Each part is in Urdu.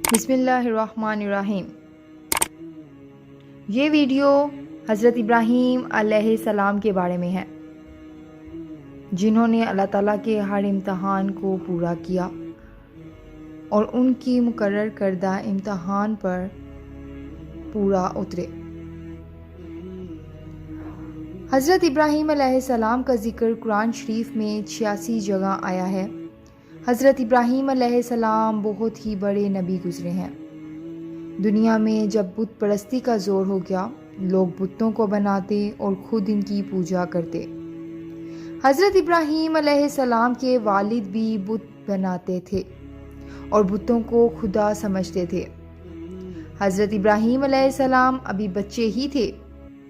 بسم اللہ الرحمن الرحیم۔ یہ ویڈیو حضرت ابراہیم علیہ السلام کے بارے میں ہے، جنہوں نے اللہ تعالیٰ کے ہر امتحان کو پورا کیا اور ان کی مقرر کردہ امتحان پر پورا اترے۔ حضرت ابراہیم علیہ السلام کا ذکر قرآن شریف میں 86 جگہ آیا ہے۔ حضرت ابراہیم علیہ السلام بہت ہی بڑے نبی گزرے ہیں۔ دنیا میں جب بت پرستی کا زور ہو گیا، لوگ بتوں کو بناتے اور خود ان کی پوجا کرتے۔ حضرت ابراہیم علیہ السلام کے والد بھی بت بناتے تھے اور بتوں کو خدا سمجھتے تھے۔ حضرت ابراہیم علیہ السلام ابھی بچے ہی تھے۔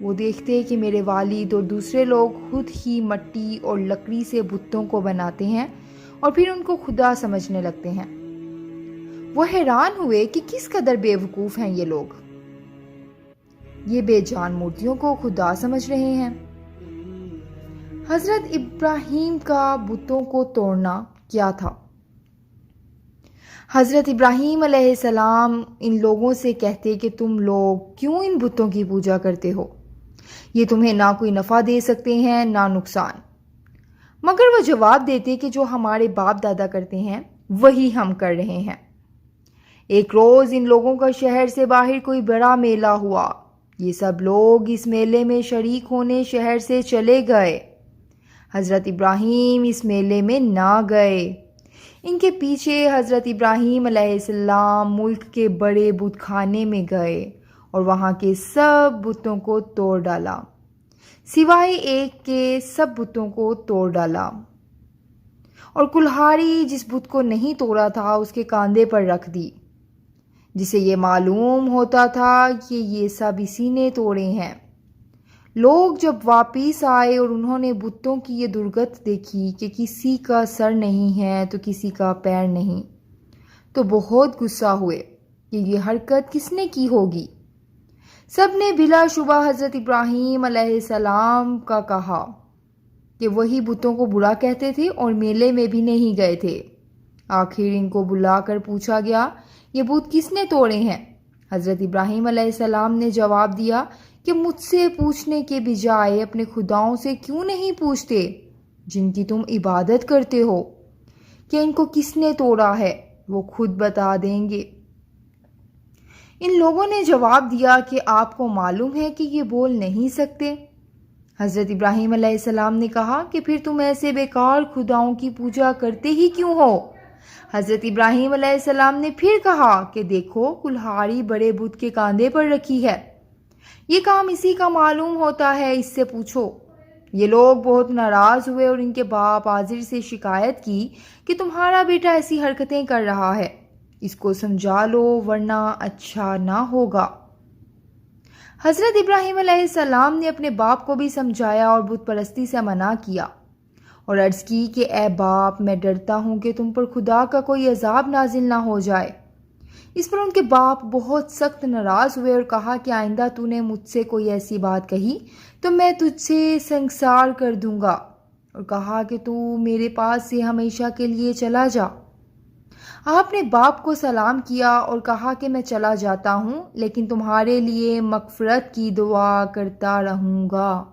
وہ دیکھتے کہ میرے والد اور دوسرے لوگ خود ہی مٹی اور لکڑی سے بتوں کو بناتے ہیں اور پھر ان کو خدا سمجھنے لگتے ہیں۔ وہ حیران ہوئے کہ کس قدر بے وقوف ہیں یہ لوگ، یہ بے جان مورتیوں کو خدا سمجھ رہے ہیں۔ حضرت ابراہیم کا بتوں کو توڑنا کیا تھا؟ حضرت ابراہیم علیہ السلام ان لوگوں سے کہتے کہ تم لوگ کیوں ان بتوں کی پوجا کرتے ہو؟ یہ تمہیں نہ کوئی نفع دے سکتے ہیں نہ نقصان۔ مگر وہ جواب دیتے کہ جو ہمارے باپ دادا کرتے ہیں وہی ہم کر رہے ہیں۔ ایک روز ان لوگوں کا شہر سے باہر کوئی بڑا میلہ ہوا۔ یہ سب لوگ اس میلے میں شریک ہونے شہر سے چلے گئے۔ حضرت ابراہیم اس میلے میں نہ گئے۔ ان کے پیچھے حضرت ابراہیم علیہ السلام ملک کے بڑے بت خانے میں گئے اور وہاں کے سب بتوں کو توڑ ڈالا، سوائے ایک کے سب بتوں کو توڑ ڈالا، اور کلہاڑی جس بت کو نہیں توڑا تھا اس کے کاندھے پر رکھ دی، جسے یہ معلوم ہوتا تھا کہ یہ سب اسی نے توڑے ہیں۔ لوگ جب واپس آئے اور انہوں نے بتوں کی یہ درگت دیکھی کہ کسی کا سر نہیں ہے تو کسی کا پیر نہیں، تو بہت غصہ ہوئے کہ یہ حرکت کس نے کی ہوگی۔ سب نے بلا شبہ حضرت ابراہیم علیہ السلام کا کہا کہ وہی بتوں کو برا کہتے تھے اور میلے میں بھی نہیں گئے تھے۔ آخر ان کو بلا کر پوچھا گیا، یہ بت کس نے توڑے ہیں؟ حضرت ابراہیم علیہ السلام نے جواب دیا کہ مجھ سے پوچھنے کے بجائے اپنے خداؤں سے کیوں نہیں پوچھتے جن کی تم عبادت کرتے ہو کہ ان کو کس نے توڑا ہے، وہ خود بتا دیں گے۔ ان لوگوں نے جواب دیا کہ آپ کو معلوم ہے کہ یہ بول نہیں سکتے۔ حضرت ابراہیم علیہ السلام نے کہا کہ پھر تم ایسے بیکار خداؤں کی پوجا کرتے ہی کیوں ہو؟ حضرت ابراہیم علیہ السلام نے پھر کہا کہ دیکھو کلہاڑی بڑے بت کے کاندھے پر رکھی ہے، یہ کام اسی کا معلوم ہوتا ہے، اس سے پوچھو۔ یہ لوگ بہت ناراض ہوئے اور ان کے باپ آذر سے شکایت کی کہ تمہارا بیٹا ایسی حرکتیں کر رہا ہے، اس کو سمجھا لو ورنہ اچھا نہ ہوگا۔ حضرت ابراہیم علیہ السلام نے اپنے باپ کو بھی سمجھایا اور بت پرستی سے منع کیا اور عرض کی کہ اے باپ، میں ڈرتا ہوں کہ تم پر خدا کا کوئی عذاب نازل نہ ہو جائے۔ اس پر ان کے باپ بہت سخت ناراض ہوئے اور کہا کہ آئندہ تو نے مجھ سے کوئی ایسی بات کہی تو میں تجھ سے سنگسار کر دوں گا، اور کہا کہ تو میرے پاس سے ہمیشہ کے لیے چلا جا۔ آپ نے باپ کو سلام کیا اور کہا کہ میں چلا جاتا ہوں، لیکن تمہارے لیے مغفرت کی دعا کرتا رہوں گا۔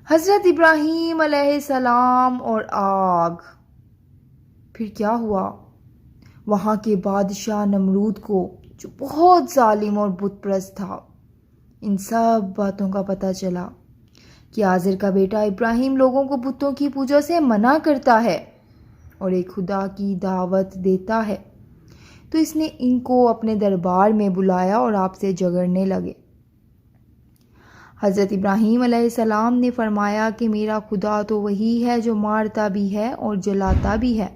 حضرت ابراہیم علیہ السلام اور آگ۔ پھر کیا ہوا؟ وہاں کے بادشاہ نمرود کو، جو بہت ظالم اور بت پرست تھا، ان سب باتوں کا پتہ چلا کہ آذر کا بیٹا ابراہیم لوگوں کو بتوں کی پوجا سے منع کرتا ہے اور ایک خدا کی دعوت دیتا ہے، تو اس نے ان کو اپنے دربار میں بلایا اور آپ سے جھگڑنے لگے۔ حضرت ابراہیم علیہ السلام نے فرمایا کہ میرا خدا تو وہی ہے جو مارتا بھی ہے اور جلاتا بھی ہے۔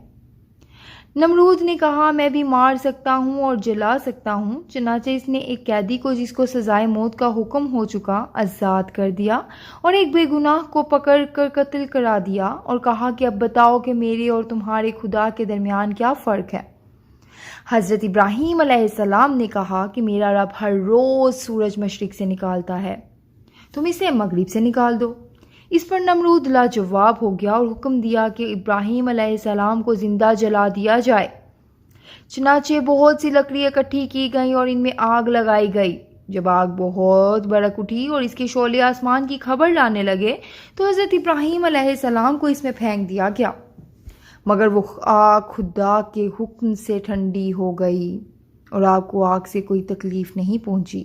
نمرود نے کہا میں بھی مار سکتا ہوں اور جلا سکتا ہوں۔ چنانچہ اس نے ایک قیدی کو جس کو سزائے موت کا حکم ہو چکا آزاد کر دیا اور ایک بے گناہ کو پکڑ کر قتل کرا دیا اور کہا کہ اب بتاؤ کہ میرے اور تمہارے خدا کے درمیان کیا فرق ہے؟ حضرت ابراہیم علیہ السلام نے کہا کہ میرا رب ہر روز سورج مشرق سے نکالتا ہے، تم اسے مغرب سے نکال دو۔ اس پر نمرود لاجواب ہو گیا اور حکم دیا کہ ابراہیم علیہ السلام کو زندہ جلا دیا جائے۔ چنانچہ بہت سی لکڑیاں اکٹھی کی گئیں اور ان میں آگ لگائی گئی۔ جب آگ بہت بھڑک اٹھی اور اس کے شعلے آسمان کی خبر لانے لگے تو حضرت ابراہیم علیہ السلام کو اس میں پھینک دیا گیا، مگر وہ آگ خدا کے حکم سے ٹھنڈی ہو گئی اور آپ کو آگ سے کوئی تکلیف نہیں پہنچی۔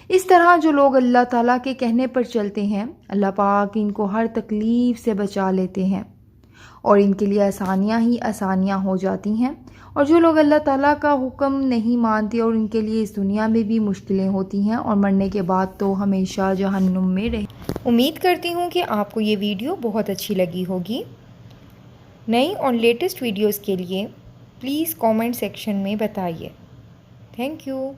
اس طرح جو لوگ اللہ تعالیٰ کے کہنے پر چلتے ہیں، اللہ پاک ان کو ہر تکلیف سے بچا لیتے ہیں اور ان کے لیے آسانیاں ہی آسانیاں ہو جاتی ہیں، اور جو لوگ اللہ تعالیٰ کا حکم نہیں مانتے اور ان کے لیے اس دنیا میں بھی مشکلیں ہوتی ہیں اور مرنے کے بعد تو ہمیشہ جہنم میں رہیں۔ امید کرتی ہوں کہ آپ کو یہ ویڈیو بہت اچھی لگی ہوگی۔ نئی اور لیٹسٹ ویڈیوز کے لیے پلیز کامنٹ سیکشن میں بتائیے۔ Thank you.